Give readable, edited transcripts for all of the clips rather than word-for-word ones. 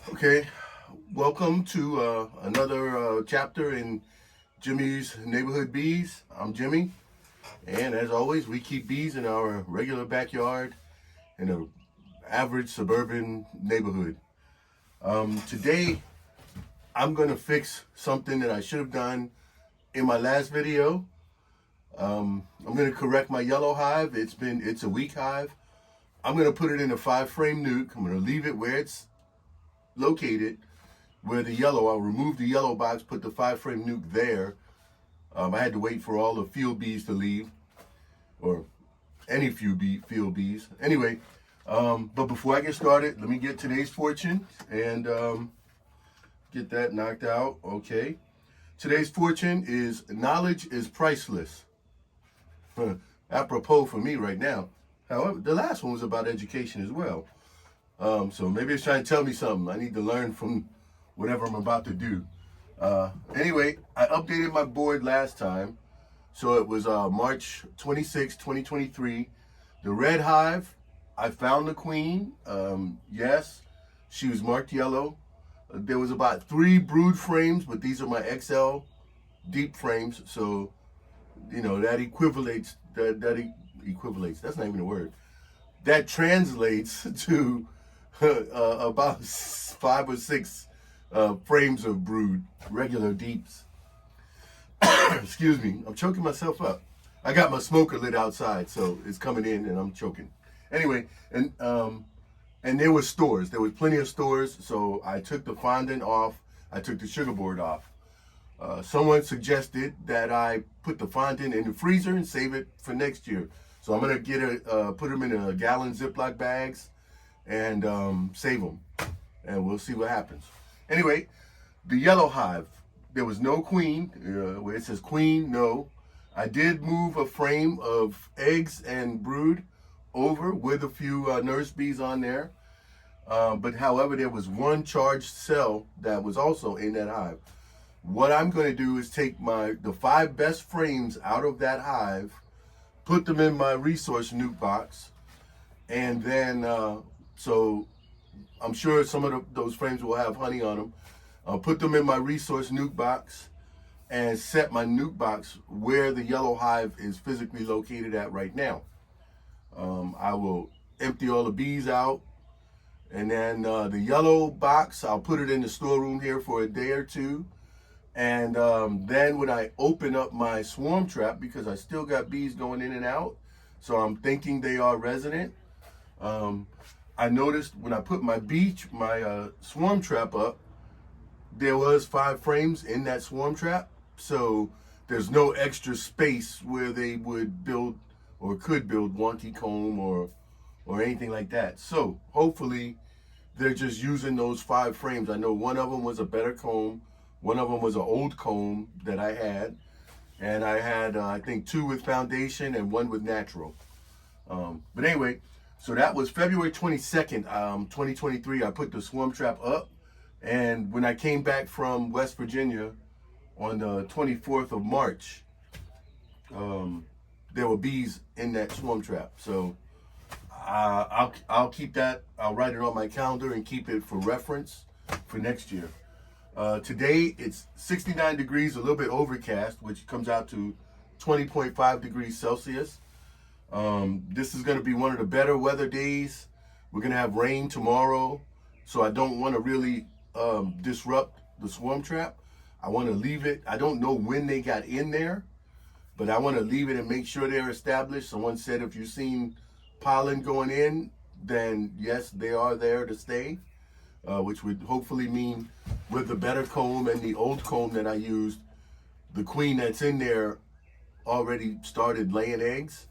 Okay, welcome to another chapter in Jimmy's Neighborhood Bees. I'm Jimmy, and as always, we keep bees in our regular backyard in an average suburban neighborhood. Today, I'm going to fix something that I should have done in my last video. I'm going to correct my yellow hive. It's a weak hive. I'm going to put it in a 5-frame nuke. I'm going to leave it where it's located, where I'll remove the yellow box, put the 5-frame nuke there. I had to wait for all the field bees to leave, or any field bees. Anyway, but before I get started, let me get today's fortune and get that knocked out. Okay. Today's fortune is knowledge is priceless. Apropos for me right now. However, the last one was about education as well. So maybe it's trying to tell me something. I need to learn from whatever I'm about to do. Anyway, I updated my board last time. So it was March 26, 2023. The red hive, I found the queen. Yes, she was marked yellow. There was about 3 brood frames, but these are my XL deep frames. So, that equivalates, that's not even a word. That translates to about 5 or 6 frames of brood, regular deeps. Excuse me, I'm choking myself up. I got my smoker lit outside, so it's coming in and I'm choking. Anyway, and there were stores. There was plenty of stores, so I took the fondant off. I took the sugar board off. Someone suggested that I put the fondant in the freezer and save it for next year. So I'm gonna put them in a gallon Ziploc bags and save them, and we'll see what happens. Anyway, the yellow hive, there was no queen. Where it says queen, no. I did move a frame of eggs and brood over with a few nurse bees on there. But however, there was one charged cell that was also in that hive. What I'm going to do is take the 5 best frames out of that hive, put them in my resource nuke box, and then so I'm sure some of those frames will have honey on them. I'll put them in my resource nuke box and set my nuke box where the yellow hive is physically located at right now. I will empty all the bees out, and then the yellow box, I'll put it in the storeroom here for a day or two. And then when I open up my swarm trap, because I still got bees going in and out, so I'm thinking they are resident. I noticed when I put my swarm trap up, there was 5 frames in that swarm trap. So there's no extra space where they would build or could build wonky comb or anything like that. So hopefully they're just using those 5 frames. I know one of them was a better comb. One of them was an old comb that I had. And I had, I think, 2 with foundation and 1 with natural. But anyway, so that was February 22nd, 2023. I put the swarm trap up. And when I came back from West Virginia on the 24th of March, there were bees in that swarm trap. So I'll keep that. I'll write it on my calendar and keep it for reference for next year. Today it's 69 degrees, a little bit overcast, which comes out to 20.5 degrees Celsius. This is going to be one of the better weather days. We're going to have rain tomorrow, so I don't want to really disrupt the swarm trap. I want to leave it. I don't know when they got in there, but I want to leave it and make sure they're established. Someone said if you've seen pollen going in, then yes, they are there to stay, which would hopefully mean with the better comb and the old comb that I used, the queen that's in there already started laying eggs.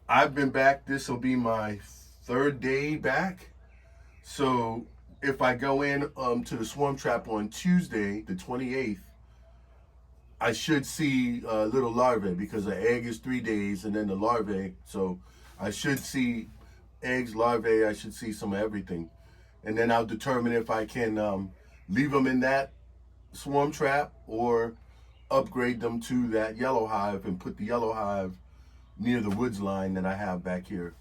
I've been back. This will be my 3rd day back. So if I go in to the swarm trap on Tuesday, the 28th, I should see little larvae, because the egg is 3 days and then the larvae. So I should see eggs, larvae. I should see some of everything. And then I'll determine if I can leave them in that swarm trap or upgrade them to that yellow hive and put the yellow hive near the woods line that I have back here.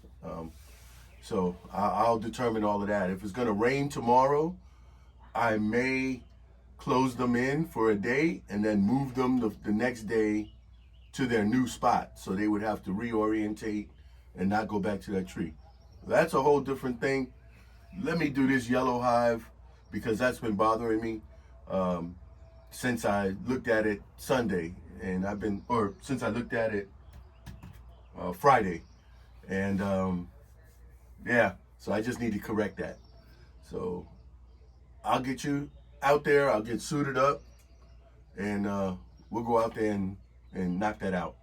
So I'll determine all of that. If it's gonna rain tomorrow, I may close them in for a day and then move them the next day to their new spot. So they would have to reorientate and not go back to that tree. That's a whole different thing. Let me do this yellow hive because that's been bothering me since I looked at it Sunday, and since I looked at it Friday, and yeah, so I just need to correct that. So I'll get you out there, I'll get suited up, and we'll go out there and knock that out.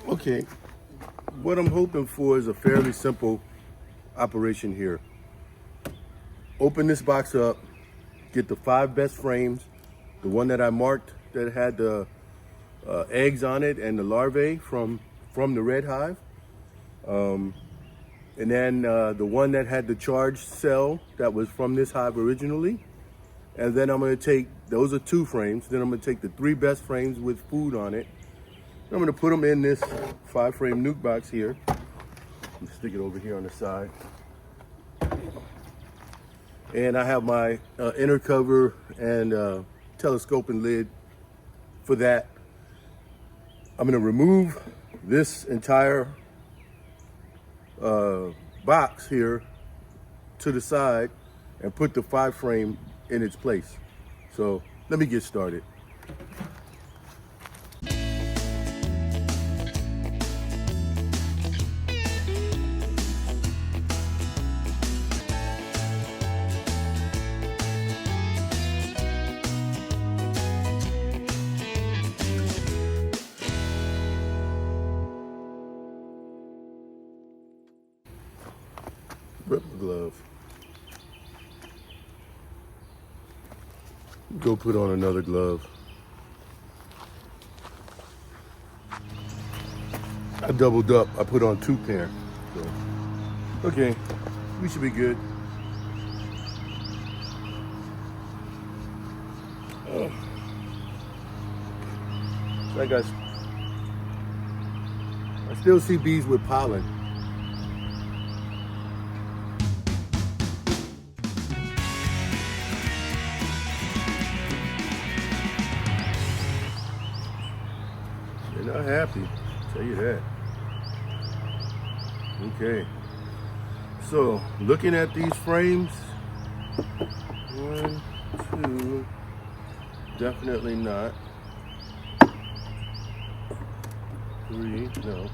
Okay, what I'm hoping for is a fairly simple operation here. Open this box up, get the 5 best frames, the one that I marked that had the eggs on it and the larvae from the red hive, and then the one that had the charged cell that was from this hive originally. And then I'm going to take, those are 2 frames, then I'm going to take the 3 best frames with food on it. I'm going to put them in this 5-frame nuke box here. Stick it over here on the side. And I have my inner cover and telescoping lid for that. I'm going to remove this entire box here to the side and put the 5-frame in its place. So let me get started. Rip the glove. Go put on another glove. I doubled up. I put on 2 pair. So, okay, we should be good. So I still see bees with pollen. They're not happy, I'll tell you that. Okay, so looking at these frames, 1, 2, definitely not. 3, no.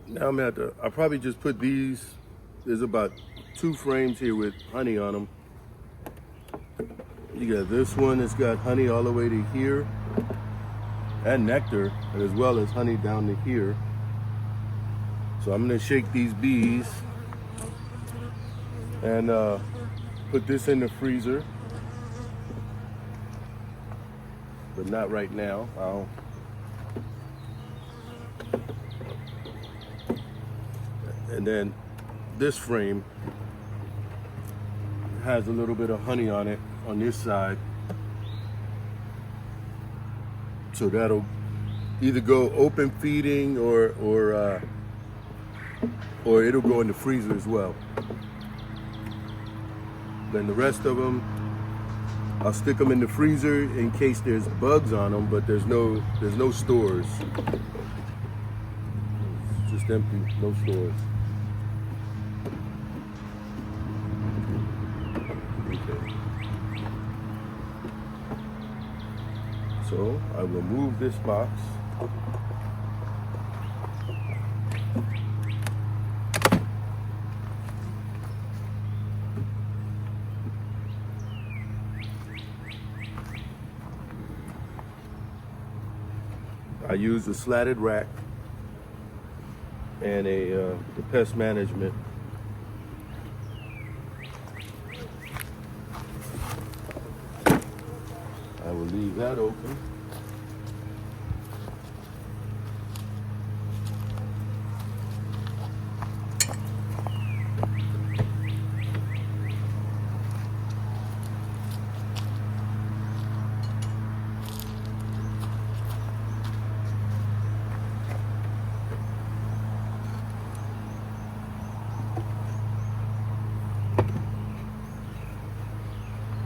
Now I'm I'll probably just put these, there's about 2 frames here with honey on them. You got this one that's got honey all the way to here, and nectar, as well as honey down to here. So I'm gonna shake these bees and put this in the freezer, but not right now. And then this frame has a little bit of honey on it on this side. So that'll either go open feeding or it'll go in the freezer as well. Then the rest of them, I'll stick them in the freezer in case there's bugs on them, but there's no stores. It's just empty, no stores. So I will move this box. I use a slatted rack and the pest management. I will leave that open.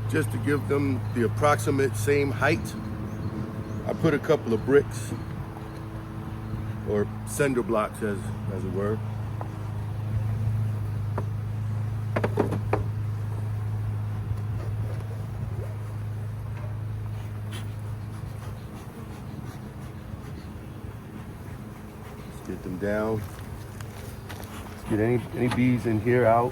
Just to give them the approximate same height, I put a couple of bricks or cinder blocks as it were. Let's get them down. Let's get any bees in here out.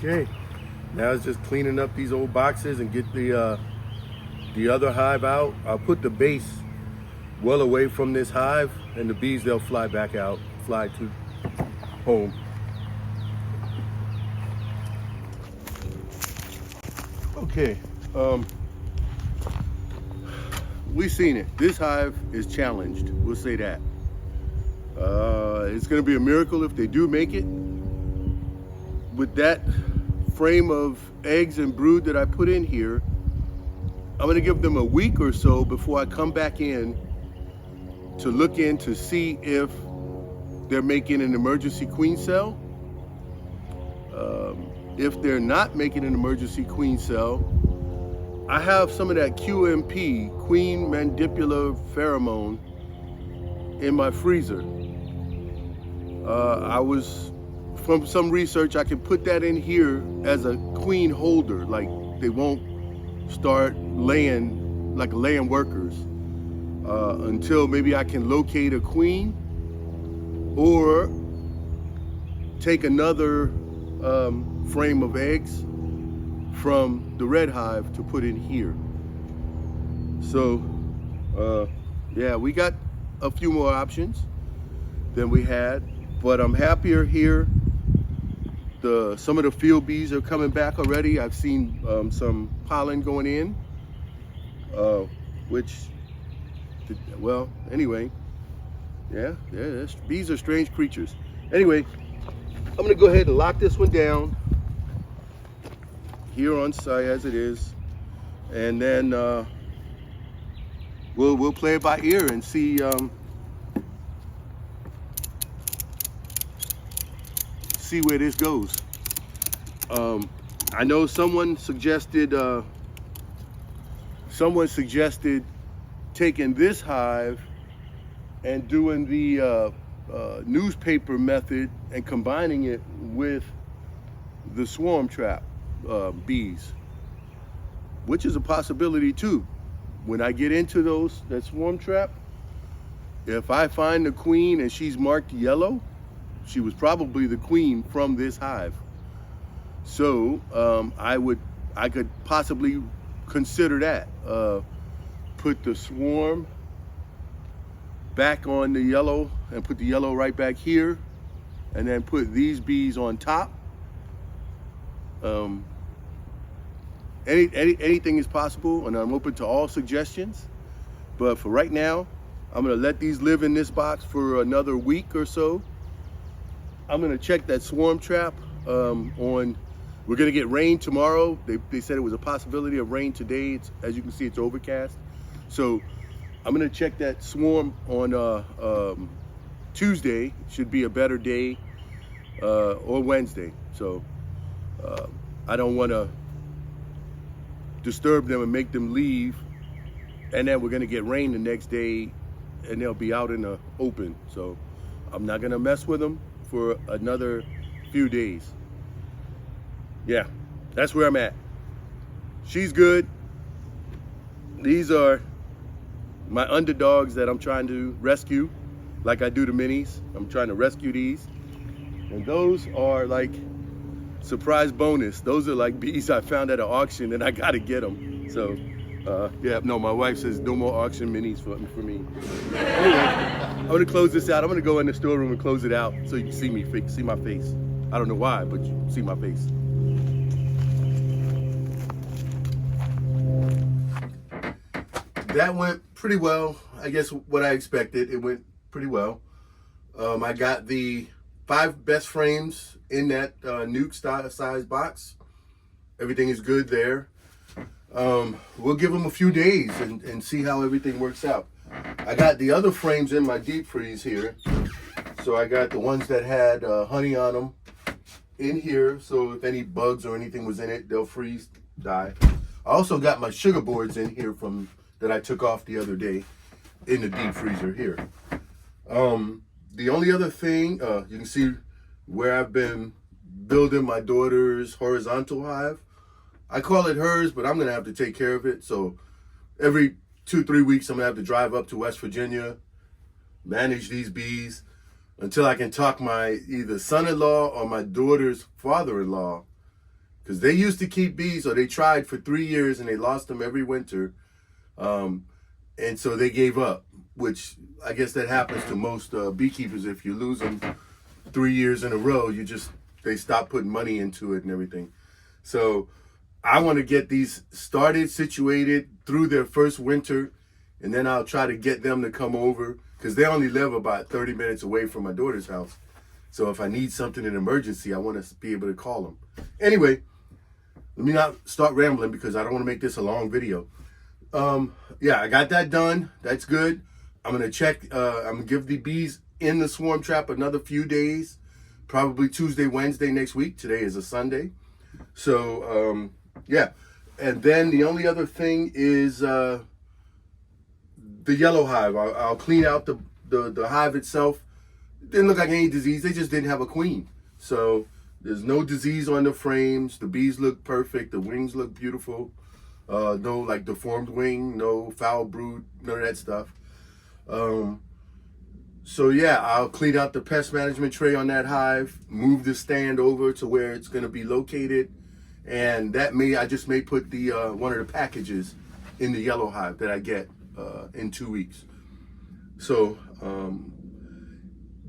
Okay, now it's just cleaning up these old boxes and get the other hive out. I'll put the base well away from this hive, and the bees, they'll fly back out, fly to home. Okay, we've seen it. This hive is challenged, we'll say that. It's gonna be a miracle if they do make it. With that frame of eggs and brood that I put in here, I'm gonna give them a week or so before I come back in to look in to see if they're making an emergency queen cell. If they're not making an emergency queen cell, I have some of that QMP, queen mandibular pheromone, in my freezer. From some research, I can put that in here as a queen holder, like they won't start laying like laying workers until maybe I can locate a queen or take another frame of eggs from the red hive to put in here. So yeah, we got a few more options than we had, but I'm happier here. Some of the field bees are coming back already. I've seen some pollen going in, well, anyway, yeah, bees are strange creatures. Anyway, I'm gonna go ahead and lock this one down here on site as it is, and then we'll play it by ear and see where this goes. I know someone suggested taking this hive and doing the newspaper method and combining it with the swarm trap bees, which is a possibility too. When I get into that swarm trap, if I find the queen and she's marked yellow, she was probably the queen from this hive. So I could possibly consider that. Put the swarm back on the yellow and put the yellow right back here, and then put these bees on top. Anything is possible, and I'm open to all suggestions. But for right now, I'm gonna let these live in this box for another week or so. I'm gonna check that swarm trap on We're gonna get rain tomorrow. They said it was a possibility of rain today. As you can see, it's overcast. So I'm gonna check that swarm on Tuesday. Should be a better day, or Wednesday. So I don't wanna disturb them and make them leave. And then we're gonna get rain the next day and they'll be out in the open. So I'm not gonna mess with them for another few days. Yeah, that's where I'm at. She's good. These are my underdogs that I'm trying to rescue, like I do the minis. I'm trying to rescue these. And those are like surprise bonus. Those are like bees I found at an auction and I gotta get them. So yeah, no, my wife says no more auction minis for me. Anyway, I'm gonna close this out. I'm gonna go in the storeroom and close it out so you can see me, see my face. I don't know why, but you see my face. That went pretty well. I guess what I expected. It went pretty well. I got the 5 best frames in that nuke size box. Everything is good there. We'll give them a few days and see how everything works out. I got the other frames in my deep freeze here. So I got the ones that had honey on them in here. So if any bugs or anything was in it, they'll freeze, die. I also got my sugar boards in here that I took off the other day in the deep freezer here. The only other thing, you can see where I've been building my daughter's horizontal hive. I call it hers, but I'm gonna have to take care of it. So every 2-3 weeks, I'm gonna have to drive up to West Virginia, manage these bees until I can talk my either son-in-law or my daughter's father-in-law, because they used to keep bees, or they tried for 3 years and they lost them every winter. And so they gave up, which I guess that happens to most beekeepers. If you lose them 3 years in a row, they stop putting money into it and everything. So I want to get these started, situated through their first winter, and then I'll try to get them to come over, because they only live about 30 minutes away from my daughter's house. So if I need something in emergency, I want to be able to call them. Anyway, let me not start rambling because I don't want to make this a long video. Yeah, I got that done. That's good. I'm going to check, I'm going to give the bees in the swarm trap another few days, probably Tuesday, Wednesday next week. Today is a Sunday. So, yeah. And then the only other thing is the yellow hive. I'll clean out the hive itself. It didn't look like any disease. They just didn't have a queen. So there's no disease on the frames. The bees look perfect. The wings look beautiful. No like deformed wing, no foul brood, none of that stuff. So yeah, I'll clean out the pest management tray on that hive, move the stand over to where it's going to be located, and I just may put the one of the packages in the yellow hive that I get in 2 weeks. So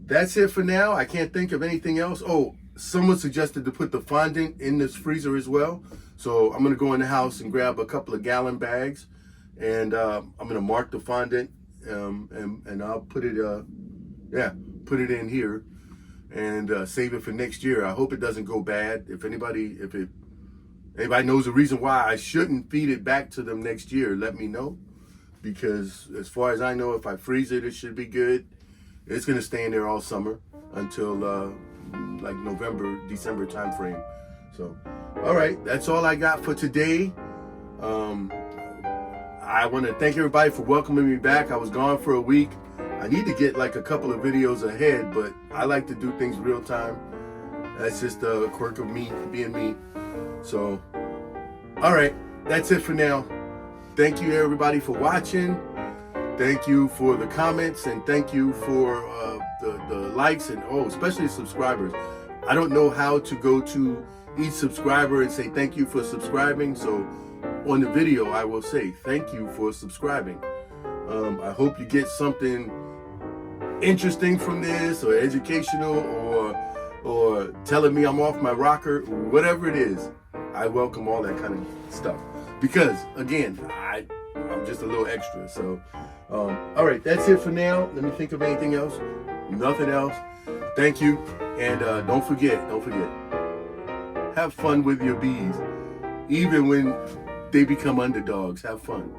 that's it for now. I can't think of anything else. Oh, someone suggested to put the fondant in this freezer as well. So I'm gonna go in the house and grab a couple of gallon bags, and I'm gonna mark the fondant, and I'll put it, put it in here, and save it for next year. I hope it doesn't go bad. If anybody knows the reason why I shouldn't feed it back to them next year, let me know. Because as far as I know, if I freeze it, it should be good. It's gonna stay in there all summer until like November, December time frame. So, all right, that's all I got for today. I want to thank everybody for welcoming me back. I was gone for a week. I need to get like a couple of videos ahead, but I like to do things real time. That's just a quirk of me, being me. So, all right, that's it for now. Thank you everybody for watching. Thank you for the comments, and thank you for the likes, and especially subscribers. I don't know how to go to each subscriber and say thank you for subscribing, so on the video I will say thank you for subscribing. I hope you get something interesting from this, or educational, or telling me I'm off my rocker, whatever it is. I welcome all that kind of stuff, because again, I'm just a little extra. So all right, that's it for now. Let me think of anything else. Nothing else. Thank you, and don't forget, Have fun with your bees. Even when they become underdogs, have fun.